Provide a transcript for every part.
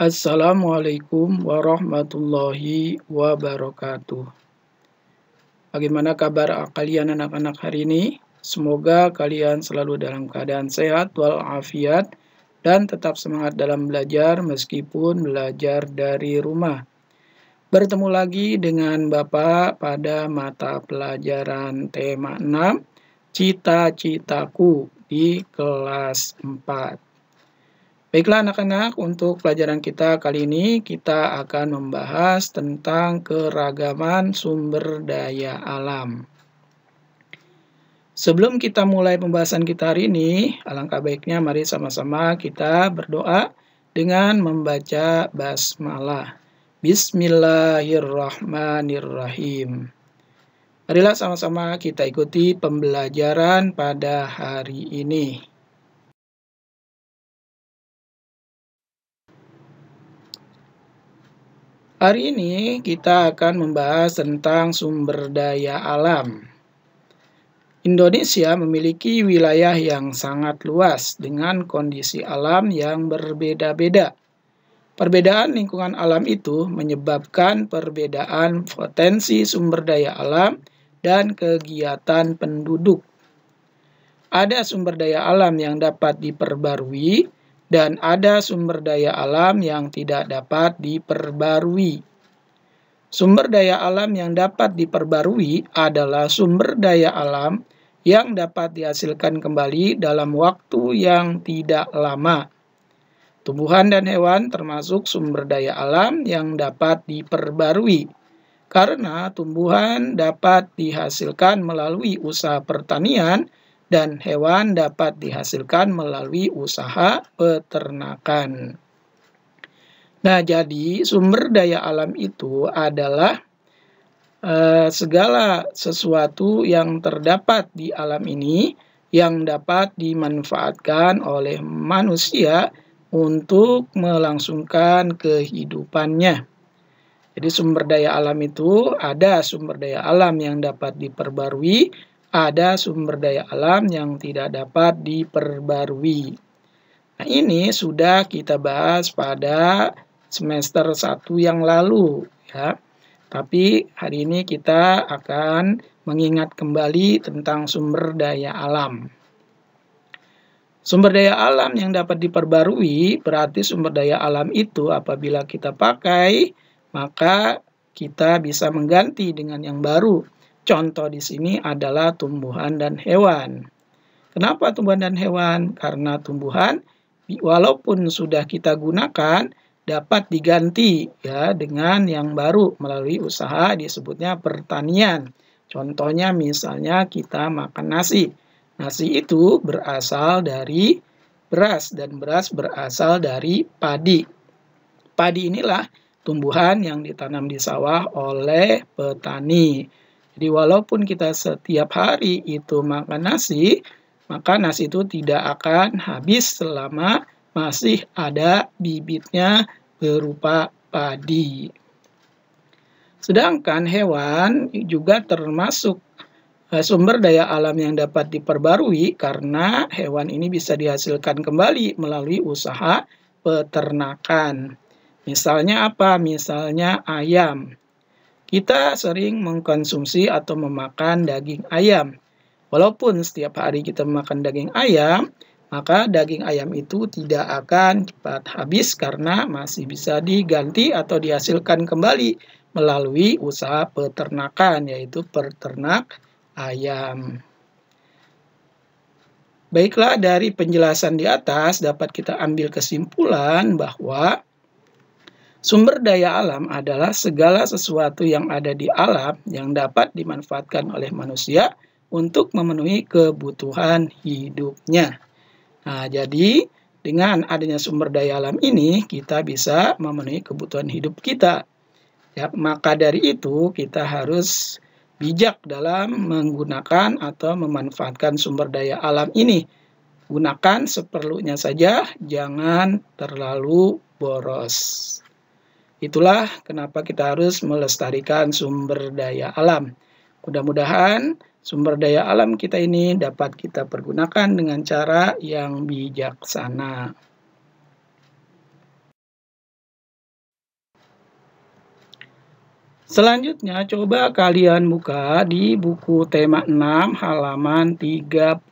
Assalamualaikum warahmatullahi wabarakatuh. Bagaimana kabar kalian anak-anak hari ini? Semoga kalian selalu dalam keadaan sehat walafiat dan tetap semangat dalam belajar meskipun belajar dari rumah. Bertemu lagi dengan Bapak pada mata pelajaran tema 6, Cita-citaku di kelas 4. Baiklah anak-anak, untuk pelajaran kita kali ini kita akan membahas tentang keragaman sumber daya alam. Sebelum kita mulai pembahasan kita hari ini, alangkah baiknya mari sama-sama kita berdoa dengan membaca basmalah. Bismillahirrahmanirrahim. Marilah sama-sama kita ikuti pembelajaran pada hari ini. Hari ini kita akan membahas tentang sumber daya alam. Indonesia memiliki wilayah yang sangat luas dengan kondisi alam yang berbeda-beda. Perbedaan lingkungan alam itu menyebabkan perbedaan potensi sumber daya alam dan kegiatan penduduk. Ada sumber daya alam yang dapat diperbarui, dan ada sumber daya alam yang tidak dapat diperbarui. Sumber daya alam yang dapat diperbarui adalah sumber daya alam yang dapat dihasilkan kembali dalam waktu yang tidak lama. Tumbuhan dan hewan termasuk sumber daya alam yang dapat diperbarui, karena tumbuhan dapat dihasilkan melalui usaha pertanian, dan hewan dapat dihasilkan melalui usaha peternakan. Nah, jadi sumber daya alam itu adalah segala sesuatu yang terdapat di alam ini yang dapat dimanfaatkan oleh manusia untuk melangsungkan kehidupannya. Jadi sumber daya alam itu ada sumber daya alam yang dapat diperbarui, ada sumber daya alam yang tidak dapat diperbarui. Nah, ini sudah kita bahas pada semester 1 yang lalu, ya. Tapi hari ini kita akan mengingat kembali tentang sumber daya alam. Sumber daya alam yang dapat diperbarui berarti sumber daya alam itu apabila kita pakai, maka kita bisa mengganti dengan yang baru. Contoh di sini adalah tumbuhan dan hewan. Kenapa tumbuhan dan hewan? Karena tumbuhan walaupun sudah kita gunakan dapat diganti ya dengan yang baru melalui usaha disebutnya pertanian. Contohnya misalnya kita makan nasi. Nasi itu berasal dari beras dan beras berasal dari padi. Padi inilah tumbuhan yang ditanam di sawah oleh petani. Jadi walaupun kita setiap hari itu makan nasi, maka nasi itu tidak akan habis selama masih ada bibitnya berupa padi. Sedangkan hewan juga termasuk sumber daya alam yang dapat diperbarui karena hewan ini bisa dihasilkan kembali melalui usaha peternakan. Misalnya apa? Misalnya ayam. Kita sering mengkonsumsi atau memakan daging ayam. Walaupun setiap hari kita makan daging ayam, maka daging ayam itu tidak akan cepat habis karena masih bisa diganti atau dihasilkan kembali melalui usaha peternakan, yaitu peternak ayam. Baiklah, dari penjelasan di atas dapat kita ambil kesimpulan bahwa sumber daya alam adalah segala sesuatu yang ada di alam yang dapat dimanfaatkan oleh manusia untuk memenuhi kebutuhan hidupnya. Nah, jadi dengan adanya sumber daya alam ini kita bisa memenuhi kebutuhan hidup kita. Ya, maka dari itu kita harus bijak dalam menggunakan atau memanfaatkan sumber daya alam ini. Gunakan seperlunya saja, jangan terlalu boros. Itulah kenapa kita harus melestarikan sumber daya alam. Mudah-mudahan sumber daya alam kita ini dapat kita pergunakan dengan cara yang bijaksana. Selanjutnya, coba kalian buka di buku tema 6 halaman 31.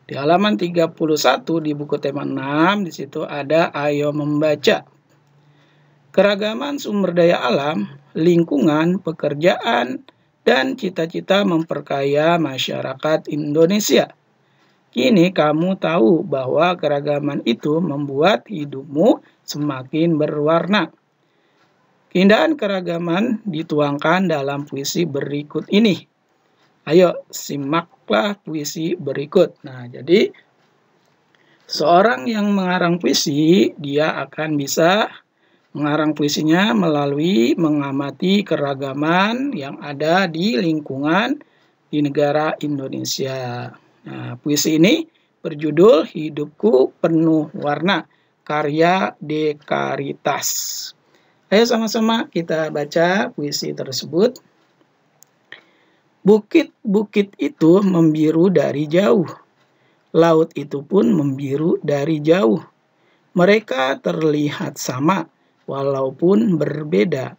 Di halaman 31 di buku tema 6, di situ ada ayo membaca. Keragaman sumber daya alam, lingkungan, pekerjaan, dan cita-cita memperkaya masyarakat Indonesia. Kini kamu tahu bahwa keragaman itu membuat hidupmu semakin berwarna. Keindahan keragaman dituangkan dalam puisi berikut ini. Ayo, simaklah puisi berikut. Nah, jadi seorang yang mengarang puisi, dia akan bisa mengarang puisinya melalui mengamati keragaman yang ada di lingkungan di negara Indonesia. Nah, puisi ini berjudul Hidupku Penuh Warna, karya Dekaritas. Ayo sama-sama kita baca puisi tersebut. Bukit-bukit itu membiru dari jauh. Laut itu pun membiru dari jauh. Mereka terlihat sama, walaupun berbeda.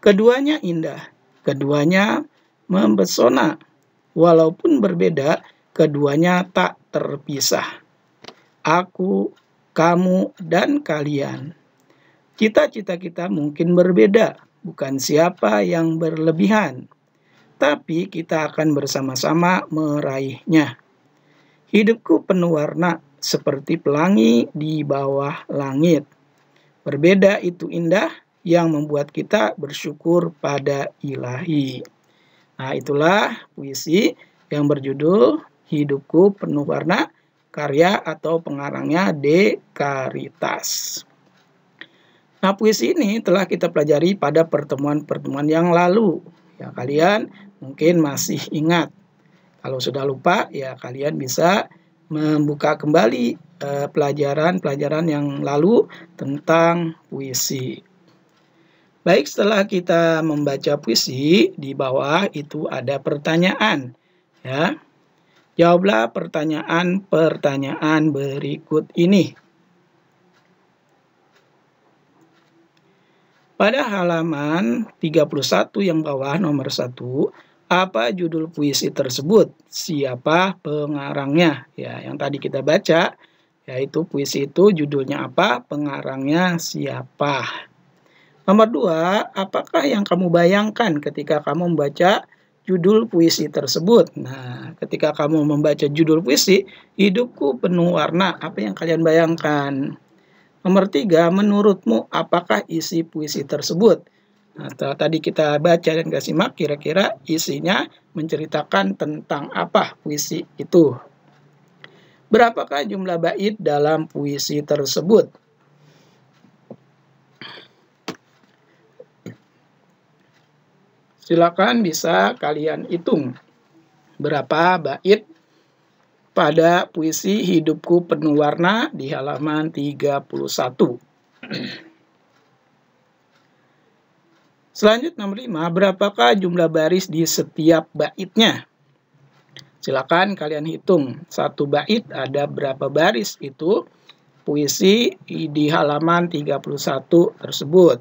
Keduanya indah, keduanya mempesona. Walaupun berbeda, keduanya tak terpisah. Aku, kamu, dan kalian. Cita-cita kita mungkin berbeda, bukan siapa yang berlebihan, tapi kita akan bersama-sama meraihnya. Hidupku penuh warna seperti pelangi di bawah langit. Berbeda itu indah yang membuat kita bersyukur pada Ilahi. Nah, itulah puisi yang berjudul Hidupku Penuh Warna, karya atau pengarangnya Dekaritas. Nah, puisi ini telah kita pelajari pada pertemuan-pertemuan yang lalu. Ya, kalian mungkin masih ingat. Kalau sudah lupa, ya kalian bisa membuka kembali pelajaran-pelajaran yang lalu tentang puisi. Baik, setelah kita membaca puisi, di bawah itu ada pertanyaan. Ya, jawablah pertanyaan-pertanyaan berikut ini. Pada halaman 31 yang bawah nomor 1, apa judul puisi tersebut? Siapa pengarangnya? Ya, yang tadi kita baca, yaitu puisi itu judulnya apa? Pengarangnya siapa? Nomor 2, apakah yang kamu bayangkan ketika kamu membaca judul puisi tersebut? Nah, ketika kamu membaca judul puisi, Hidupku Penuh Warna, apa yang kalian bayangkan? Nomor 3, menurutmu apakah isi puisi tersebut? Nah, tadi kita baca dan kita simak, kira-kira isinya menceritakan tentang apa puisi itu. Berapakah jumlah bait dalam puisi tersebut? Silakan bisa kalian hitung berapa bait pada puisi Hidupku Penuh Warna di halaman 31. Selanjutnya nomor 5, berapakah jumlah baris di setiap baitnya? Silakan kalian hitung, satu bait ada berapa baris, itu puisi di halaman 31 tersebut.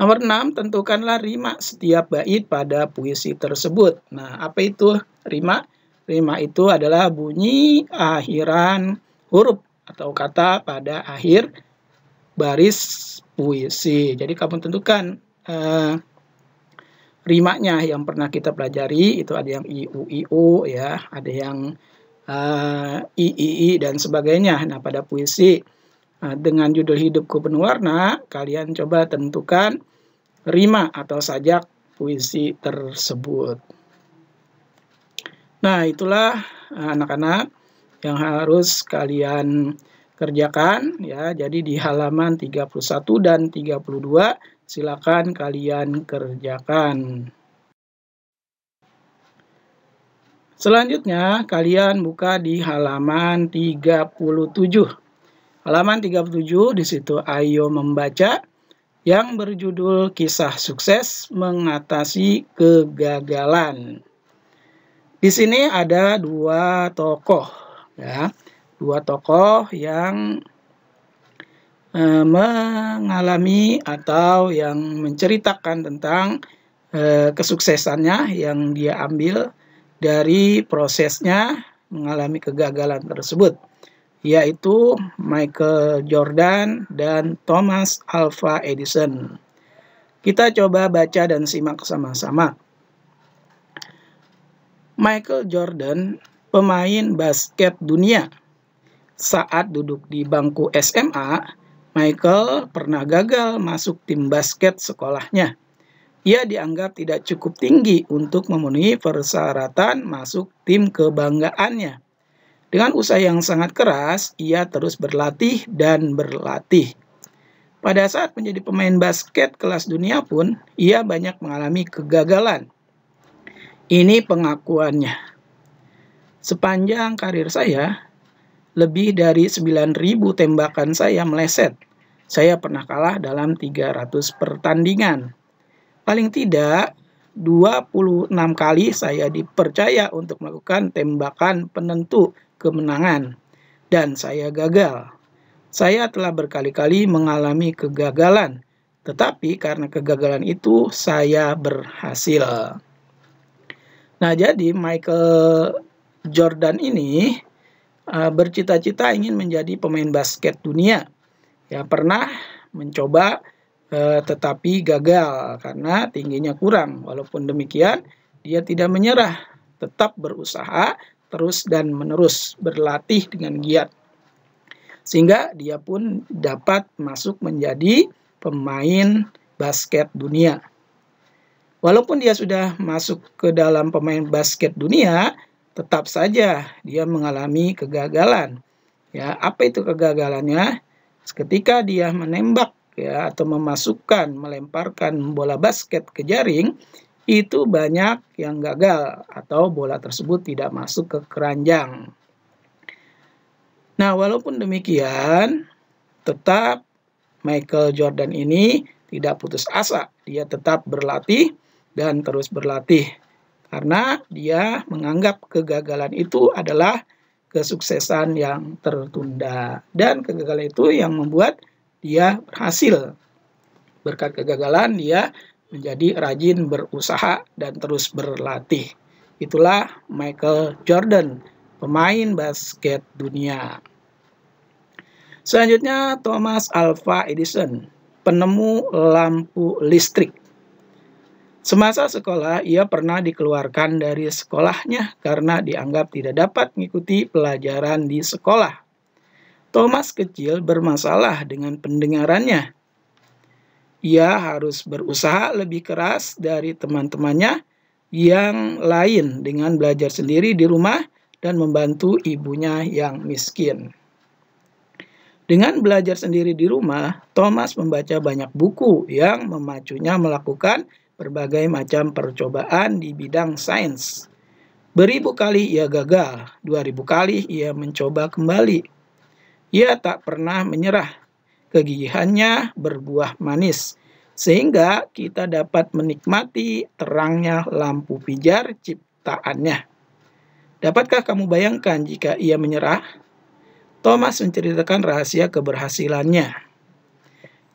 Nomor 6, tentukanlah rima setiap bait pada puisi tersebut. Nah, apa itu rima? Rima itu adalah bunyi akhiran huruf atau kata pada akhir baris puisi. Jadi kamu tentukan rimanya yang pernah kita pelajari, itu ada yang iu, ya, ada yang i dan sebagainya. Nah, pada puisi dengan judul Hidupku Penuh Warna, kalian coba tentukan rima atau sajak puisi tersebut. Nah, itulah anak-anak yang harus kalian kerjakan, ya. Jadi di halaman 31 dan 32 silakan kalian kerjakan. Selanjutnya kalian buka di halaman 37. Halaman 37 di situ ayo membaca yang berjudul Kisah Sukses Mengatasi Kegagalan. Di sini ada dua tokoh, ya, dua tokoh yang mengalami atau yang menceritakan tentang kesuksesannya yang dia ambil dari prosesnya mengalami kegagalan tersebut, yaitu Michael Jordan dan Thomas Alva Edison. Kita coba baca dan simak sama-sama. Michael Jordan, pemain basket dunia. Saat duduk di bangku SMA, Michael pernah gagal masuk tim basket sekolahnya. Ia dianggap tidak cukup tinggi untuk memenuhi persyaratan masuk tim kebanggaannya. Dengan usaha yang sangat keras, ia terus berlatih dan berlatih. Pada saat menjadi pemain basket kelas dunia pun, ia banyak mengalami kegagalan. Ini pengakuannya. Sepanjang karir saya, lebih dari 9.000 tembakan saya meleset. Saya pernah kalah dalam 300 pertandingan. Paling tidak 26 kali saya dipercaya untuk melakukan tembakan penentu kemenangan, dan saya gagal. Saya telah berkali-kali mengalami kegagalan, tetapi karena kegagalan itu saya berhasil. Nah, jadi Michael Jordan ini bercita-cita ingin menjadi pemain basket dunia. Ya, pernah mencoba tetapi gagal karena tingginya kurang. Walaupun demikian, dia tidak menyerah, tetap berusaha terus dan menerus berlatih dengan giat. Sehingga dia pun dapat masuk menjadi pemain basket dunia. Walaupun dia sudah masuk ke dalam pemain basket dunia, tetap saja dia mengalami kegagalan. Ya, apa itu kegagalannya? Ketika dia menembak ya atau melemparkan bola basket ke jaring, itu banyak yang gagal atau bola tersebut tidak masuk ke keranjang. Nah, walaupun demikian, tetap Michael Jordan ini tidak putus asa. Dia tetap berlatih dan terus berlatih karena dia menganggap kegagalan itu adalah kesuksesan yang tertunda, dan kegagalan itu yang membuat dia berhasil. Berkat kegagalan dia menjadi rajin berusaha dan terus berlatih. Itulah Michael Jordan, pemain basket dunia. Selanjutnya Thomas Alva Edison, penemu lampu listrik. Semasa sekolah, ia pernah dikeluarkan dari sekolahnya karena dianggap tidak dapat mengikuti pelajaran di sekolah. Thomas kecil bermasalah dengan pendengarannya. Ia harus berusaha lebih keras dari teman-temannya yang lain dengan belajar sendiri di rumah dan membantu ibunya yang miskin. Dengan belajar sendiri di rumah, Thomas membaca banyak buku yang memacunya melakukan berbagai macam percobaan di bidang sains. Beribu kali ia gagal, 2.000 kali ia mencoba kembali. Ia tak pernah menyerah. Kegigihannya berbuah manis, sehingga kita dapat menikmati terangnya lampu pijar ciptaannya. Dapatkah kamu bayangkan jika ia menyerah? Thomas menceritakan rahasia keberhasilannya.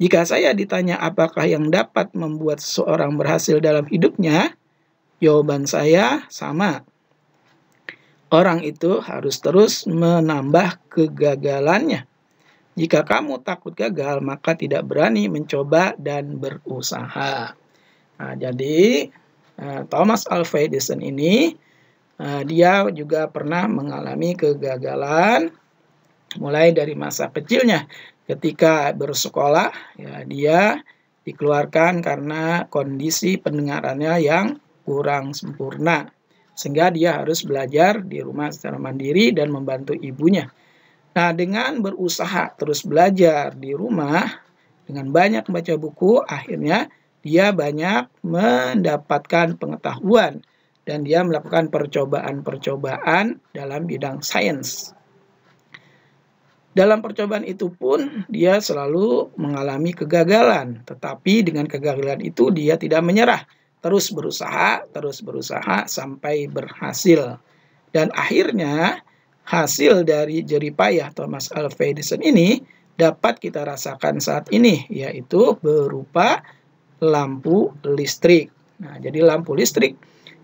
Jika saya ditanya apakah yang dapat membuat seseorang berhasil dalam hidupnya, jawaban saya sama. Orang itu harus terus menambah kegagalannya. Jika kamu takut gagal, maka tidak berani mencoba dan berusaha. Nah, jadi Thomas Alva Edison ini dia juga pernah mengalami kegagalan mulai dari masa kecilnya. Ketika bersekolah, ya, dia dikeluarkan karena kondisi pendengarannya yang kurang sempurna. Sehingga dia harus belajar di rumah secara mandiri dan membantu ibunya. Nah, dengan berusaha terus belajar di rumah, dengan banyak membaca buku, akhirnya dia banyak mendapatkan pengetahuan. Dan dia melakukan percobaan-percobaan dalam bidang sains. Dalam percobaan itu pun dia selalu mengalami kegagalan. Tetapi dengan kegagalan itu dia tidak menyerah. Terus berusaha sampai berhasil. Dan akhirnya hasil dari jerih payah Thomas Alva Edison ini dapat kita rasakan saat ini, yaitu berupa lampu listrik. Nah, jadi lampu listrik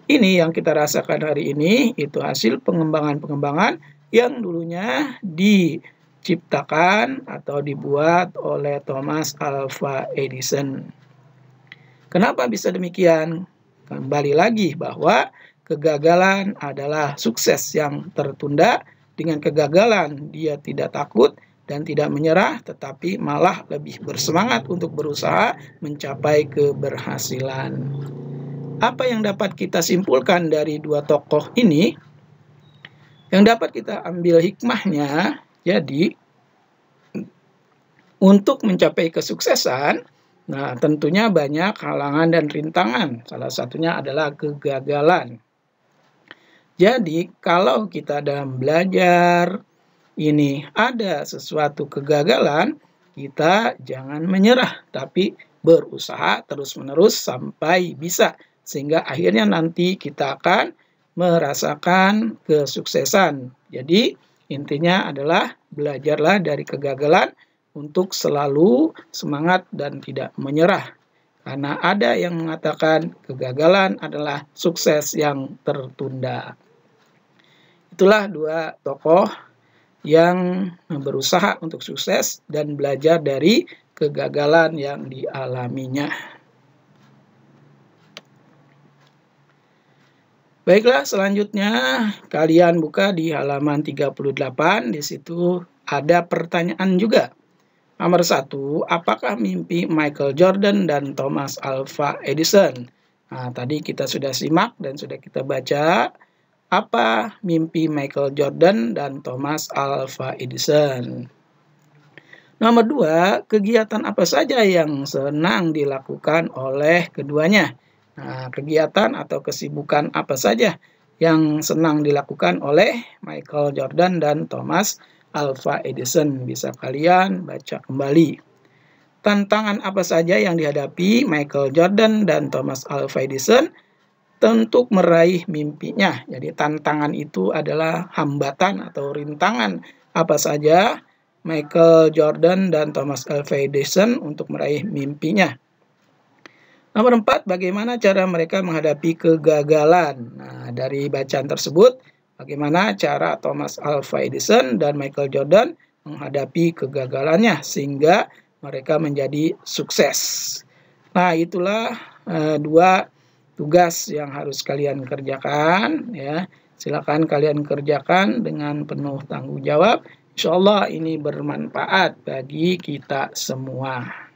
ini yang kita rasakan hari ini itu hasil pengembangan-pengembangan yang dulunya diciptakan atau dibuat oleh Thomas Alva Edison. Kenapa bisa demikian? Kembali lagi bahwa kegagalan adalah sukses yang tertunda. Dengan kegagalan, dia tidak takut dan tidak menyerah, tetapi malah lebih bersemangat untuk berusaha mencapai keberhasilan. Apa yang dapat kita simpulkan dari dua tokoh ini? Yang dapat kita ambil hikmahnya, jadi untuk mencapai kesuksesan, nah tentunya banyak halangan dan rintangan. Salah satunya adalah kegagalan. Jadi kalau kita dalam belajar ini ada sesuatu kegagalan, kita jangan menyerah, tapi berusaha terus-menerus sampai bisa. Sehingga akhirnya nanti kita akan merasakan kesuksesan. Jadi intinya adalah belajarlah dari kegagalan untuk selalu semangat dan tidak menyerah. Karena ada yang mengatakan kegagalan adalah sukses yang tertunda. Itulah dua tokoh yang berusaha untuk sukses dan belajar dari kegagalan yang dialaminya. Baiklah, selanjutnya kalian buka di halaman 38. Di situ ada pertanyaan juga. Nomor 1, apakah mimpi Michael Jordan dan Thomas Alva Edison? Nah, tadi kita sudah simak dan sudah kita baca. Apa mimpi Michael Jordan dan Thomas Alva Edison? Nomor 2, kegiatan apa saja yang senang dilakukan oleh keduanya? Nah, kegiatan atau kesibukan apa saja yang senang dilakukan oleh Michael Jordan dan Thomas Alva Edison? Bisa kalian baca kembali. Tantangan apa saja yang dihadapi Michael Jordan dan Thomas Alva Edison untuk meraih mimpinya? Jadi tantangan itu adalah hambatan atau rintangan apa saja Michael Jordan dan Thomas Alva Edison untuk meraih mimpinya. Nomor 4, bagaimana cara mereka menghadapi kegagalan? Nah, dari bacaan tersebut, bagaimana cara Thomas Alva Edison dan Michael Jordan menghadapi kegagalannya sehingga mereka menjadi sukses. Nah, itulah dua tugas yang harus kalian kerjakan, ya. Silakan kalian kerjakan dengan penuh tanggung jawab. Insya Allah ini bermanfaat bagi kita semua.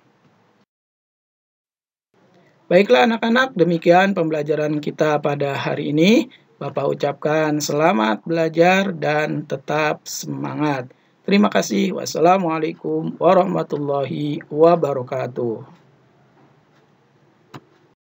Baiklah anak-anak, demikian pembelajaran kita pada hari ini. Bapak ucapkan selamat belajar dan tetap semangat. Terima kasih. Wassalamualaikum warahmatullahi wabarakatuh.